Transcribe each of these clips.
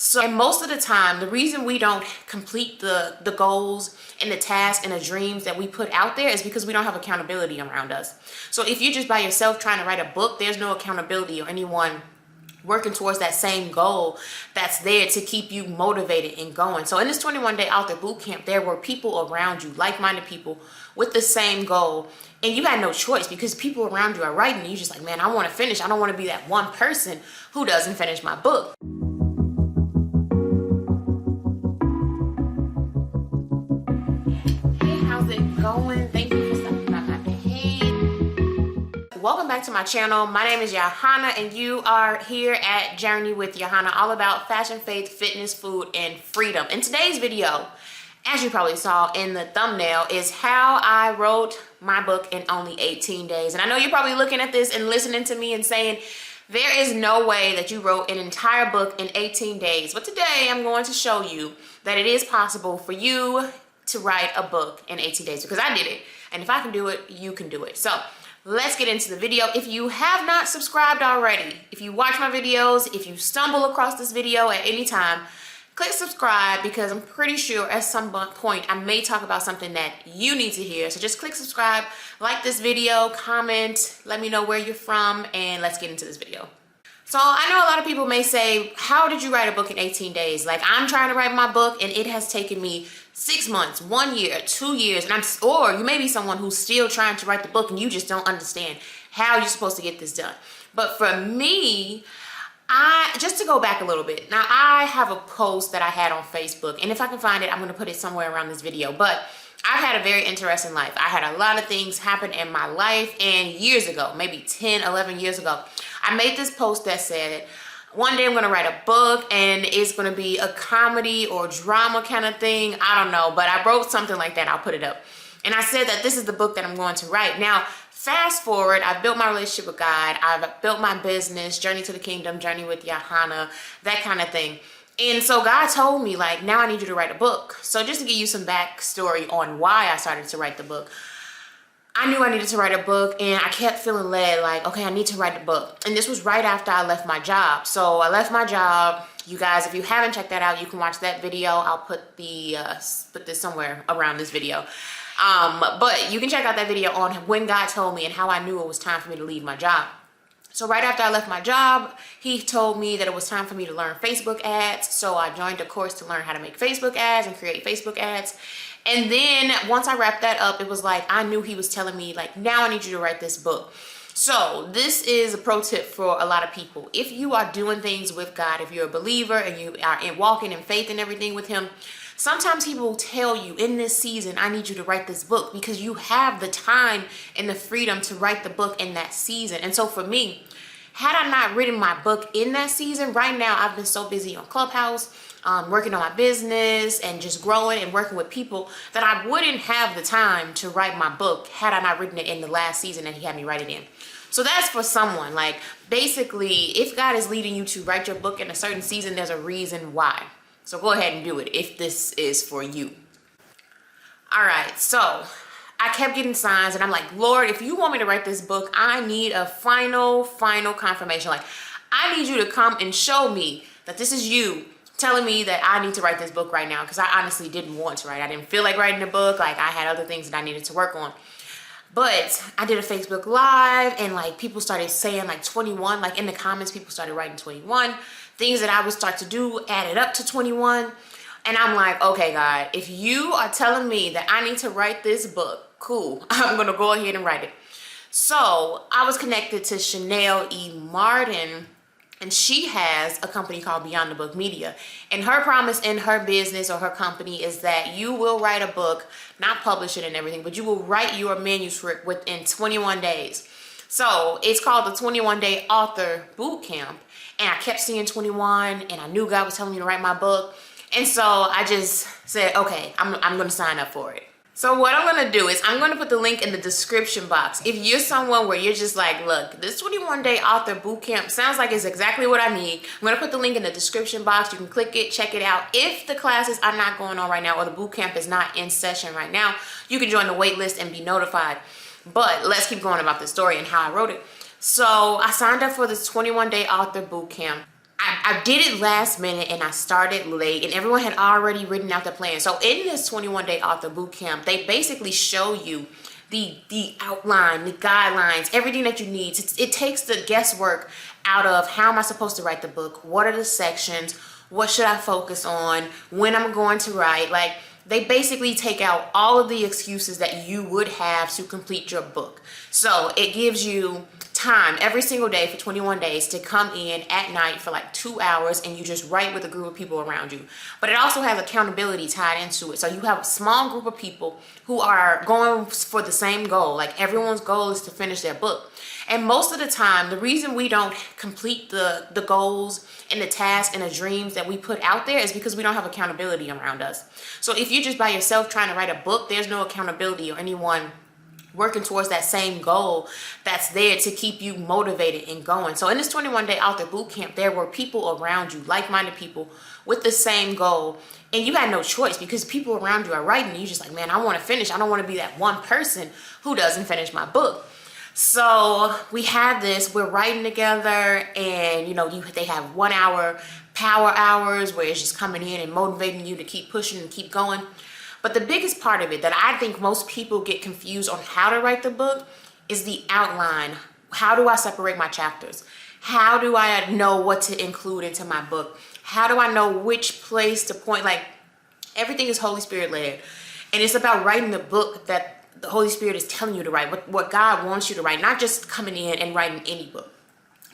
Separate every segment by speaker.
Speaker 1: So, and most of the time, the reason we don't complete the goals and the tasks and the dreams that we put out there is because we don't have accountability around us. So if you're just by yourself trying to write a book, there's no accountability or anyone working towards that same goal that's there to keep you motivated and going. So in this 21-day author boot camp, there were people around you, like-minded people with the same goal, and you had no choice because people around you are writing and you're just like, man, I want to finish. I don't want to be that one person who doesn't finish my book. Hey, how's it going? Thank you for stopping by my page. Welcome back to my channel. My name is Johanna and you are here at Journey with Johanna, all about fashion, faith, fitness, food, and freedom. In today's video, as you probably saw in the thumbnail, is how I wrote my book in only 18 days. And I know you're probably looking at this and listening to me and saying, there is no way that you wrote an entire book in 18 days. But today I'm going to show you that it is possible for you to write a book in 18 days because I did it. And if I can do it, you can do it. So let's get into the video. If you have not subscribed already, if you watch my videos, if you stumble across this video at any time, click subscribe because I'm pretty sure at some point I may talk about something that you need to hear. So just click subscribe, like this video, comment, let me know where you're from, and let's get into this video. So I know a lot of people may say, how did you write a book in 18 days? Like, I'm trying to write my book and it has taken me 6 months, 1 year, 2 years, and or you may be someone who's still trying to write the book and you just don't understand how you're supposed to get this done. But for me, just to go back a little bit, now I have a post that I had on Facebook, and if I can find it, I'm going to put it somewhere around this video. But I've had a very interesting life. I had a lot of things happen in my life, and years ago, maybe 10, 11 years ago, I made this post that said, one day I'm going to write a book and it's going to be a comedy or drama kind of thing. I don't know, but I wrote something like that. I'll put it up. And I said that this is the book that I'm going to write. Now, fast forward, I've built my relationship with God. I've built my business, Journey to the Kingdom, Journey with Johanna, that kind of thing. And so God told me, like, now I need you to write a book. So just to give you some backstory on why I started to write the book, I knew I needed to write a book and I kept feeling led, like, okay, I need to write a book. And this was right after I left my job. So I left my job. You guys, if you haven't checked that out, you can watch that video. I'll put this somewhere around this video. But you can check out that video on when God told me and how I knew it was time for me to leave my job. So right after I left my job, he told me that it was time for me to learn Facebook ads. So I joined a course to learn how to make Facebook ads and create Facebook ads. And then once I wrapped that up, it was like, I knew he was telling me, like, now I need you to write this book. So this is a pro tip for a lot of people. If you are doing things with God, if you're a believer and you are walking in faith and everything with him, sometimes he will tell you in this season, I need you to write this book because you have the time and the freedom to write the book in that season. And so for me, had I not written my book in that season, right now I've been so busy on Clubhouse, working on my business and just growing and working with people that I wouldn't have the time to write my book had I not written it in the last season that he had me write it in. So that's for someone. Like, basically, if God is leading you to write your book in a certain season, there's a reason why. So go ahead and do it if this is for you. All right, so I kept getting signs and I'm like, Lord, if you want me to write this book, I need a final confirmation. Like, I need you to come and show me that this is you telling me that I need to write this book right now, because I honestly didn't want to write. I didn't feel like writing a book. Like, I had other things that I needed to work on. But I did a Facebook Live and like people started saying like 21, like in the comments, people started writing 21. Things that I would start to do added up to 21. And I'm like, okay, God, if you are telling me that I need to write this book, cool, I'm going to go ahead and write it. So I was connected to Chanel E. Martin, and she has a company called Beyond the Book Media. And her promise in her business or her company is that you will write a book, not publish it and everything, but you will write your manuscript within 21 days. So it's called the 21-Day Author Boot Camp. And I kept seeing 21 and I knew God was telling me to write my book. And so I just said, okay, I'm going to sign up for it. So what I'm going to do is I'm going to put the link in the description box. If you're someone where you're just like, look, this 21-Day Author Bootcamp sounds like it's exactly what I need, I'm going to put the link in the description box. You can click it, check it out. If the classes are not going on right now or the bootcamp is not in session right now, you can join the wait list and be notified. But let's keep going about the story and how I wrote it. So I signed up for this 21-Day Author Bootcamp. I did it last minute and I started late and everyone had already written out the plan. So in this 21-day author boot camp, they basically show you the outline, the guidelines, everything that you need. It takes the guesswork out of how am I supposed to write the book? What are the sections? What should I focus on? When I'm going to write? Like, they basically take out all of the excuses that you would have to complete your book. So it gives you time every single day for 21 days to come in at night for like 2 hours and you just write with a group of people around you. But it also has accountability tied into it. So you have a small group of people who are going for the same goal. Like, everyone's goal is to finish their book. And most of the time, the reason we don't complete the goals and the tasks and the dreams that we put out there is because we don't have accountability around us. So if you're just by yourself trying to write a book, there's no accountability or anyone working towards that same goal that's there to keep you motivated and going. So in this 21-day author boot camp, there were people around you, like-minded people with the same goal, and you had no choice because people around you are writing and you're just like, man, I want to finish. I don't want to be that one person who doesn't finish my book. So we have this, we're writing together, and you know, they have 1 hour power hours where it's just coming in and motivating you to keep pushing and keep going. But the biggest part of it that I think most people get confused on how to write the book is the outline. How do I separate my chapters? How do I know what to include into my book? How do I know which place to point? Like, everything is Holy Spirit led. And it's about writing the book that the Holy Spirit is telling you to write, what God wants you to write, not just coming in and writing any book.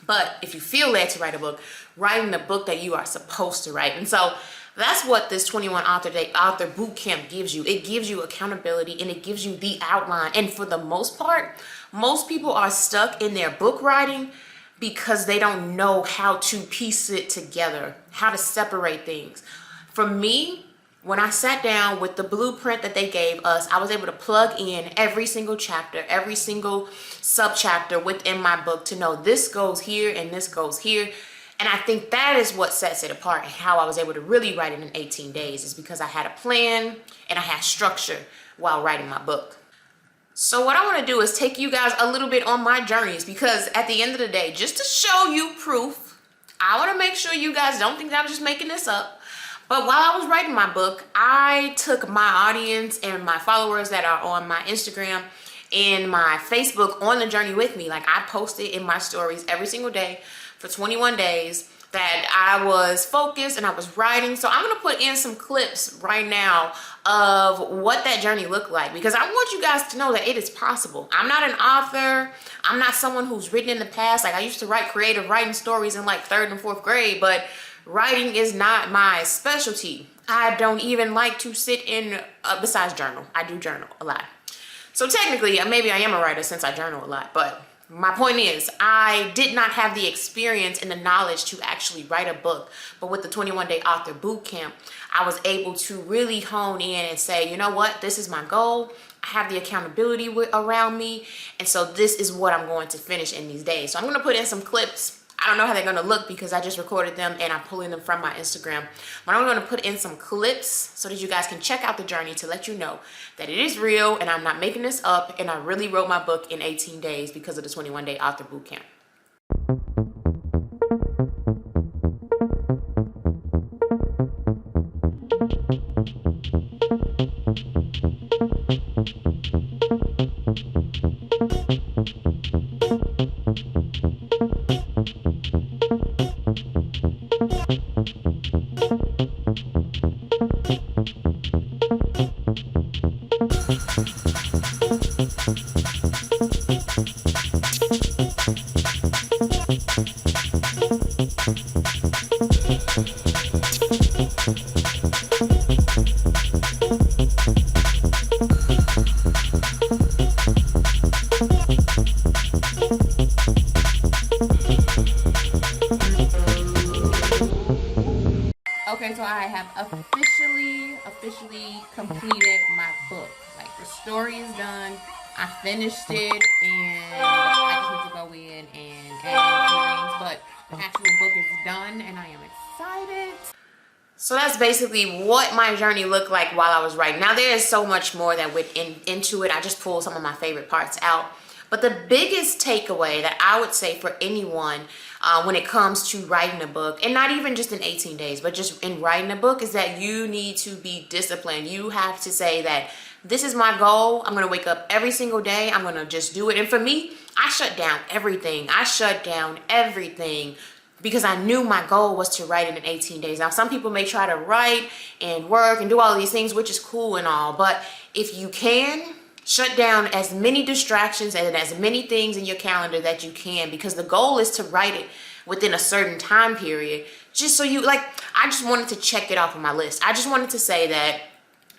Speaker 1: But if you feel led to write a book, writing the book that you are supposed to write. And so that's what this 21 author boot camp gives you. It gives you accountability and it gives you the outline. And for the most part, most people are stuck in their book writing because they don't know how to piece it together, how to separate things. For me, when I sat down with the blueprint that they gave us, I was able to plug in every single chapter, every single subchapter within my book to know this goes here and this goes here. And I think that is what sets it apart and how I was able to really write it in 18 days is because I had a plan and I had structure while writing my book. So what I want to do is take you guys a little bit on my journeys, because at the end of the day, just to show you proof, I want to make sure you guys don't think that I'm just making this up. But while I was writing my book, I took my audience and my followers that are on my Instagram and my Facebook on the journey with me. Like, I posted in my stories every single day for 21 days that I was focused and I was writing. So I'm going to put in some clips right now of what that journey looked like, because I want you guys to know that it is possible. I'm not an author. I'm not someone who's written in the past. Like, I used to write creative writing stories in like 3rd and 4th grade, but writing is not my specialty. I don't even like to sit in, besides journal. I do journal a lot. So technically, maybe I am a writer since I journal a lot, but my point is, I did not have the experience and the knowledge to actually write a book. But with the 21-day author boot camp, I was able to really hone in and say, you know what, this is my goal. I have the accountability around me. And so this is what I'm going to finish in these days. So I'm going to put in some clips. I don't know how they're going to look because I just recorded them and I'm pulling them from my Instagram. But I'm going to put in some clips so that you guys can check out the journey to let you know that it is real and I'm not making this up, and I really wrote my book in 18 days because of the 21-day author boot camp. Okay, so I have officially completed my book. Like, the story is done. I finished it, and I just need to go in and add in things. But the actual book is done, and I am excited. So that's basically what my journey looked like while I was writing. Now, there is so much more that went into it. I just pulled some of my favorite parts out. But the biggest takeaway that I would say for anyone when it comes to writing a book, and not even just in 18 days, but just in writing a book, is that you need to be disciplined. You have to say that this is my goal. I'm going to wake up every single day. I'm going to just do it. And for me, I shut down everything. Because I knew my goal was to write it in 18 days. Now, some people may try to write and work and do all these things, which is cool and all, but if you can, shut down as many distractions and as many things in your calendar that you can, because the goal is to write it within a certain time period. Just so you, like, I just wanted to check it off on my list. I just wanted to say that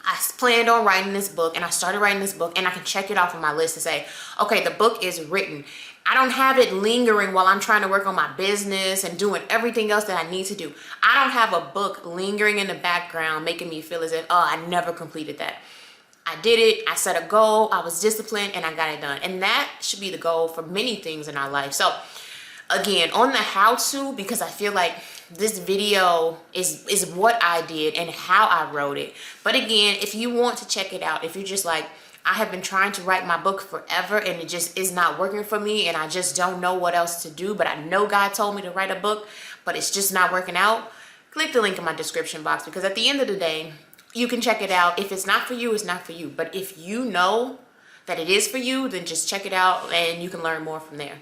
Speaker 1: I planned on writing this book, and I started writing this book, and I can check it off on my list to say, okay, the book is written. I don't have it lingering while I'm trying to work on my business and doing everything else that I need to do. I don't have a book lingering in the background making me feel as if, oh, I never completed that. I did it, I set a goal, I was disciplined, and I got it done. And that should be the goal for many things in our life. So again, on the how-to, because I feel like this video is what I did and how I wrote it. But again, if you want to check it out, if you're just like, I have been trying to write my book forever and it just is not working for me, and I just don't know what else to do, but I know God told me to write a book, but it's just not working out, click the link in my description box, because at the end of the day, you can check it out. If it's not for you, it's not for you. But if you know that it is for you, then just check it out and you can learn more from there.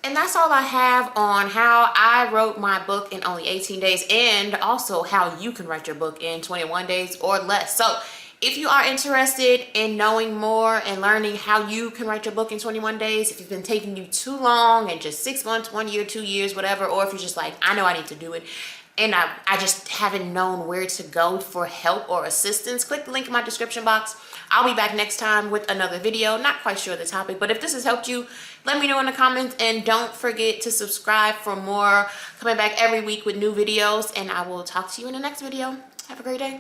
Speaker 1: And that's all I have on how I wrote my book in only 18 days, and also how you can write your book in 21 days or less. So if you are interested in knowing more and learning how you can write your book in 21 days, if it's been taking you too long and just 6 months, 1 year, 2 years, whatever, or if you're just like, I know I need to do it, and I just haven't known where to go for help or assistance, click the link in my description box. I'll be back next time with another video. Not quite sure the topic, but if this has helped you, let me know in the comments, and don't forget to subscribe for more. Coming back every week with new videos, and I will talk to you in the next video. Have a great day.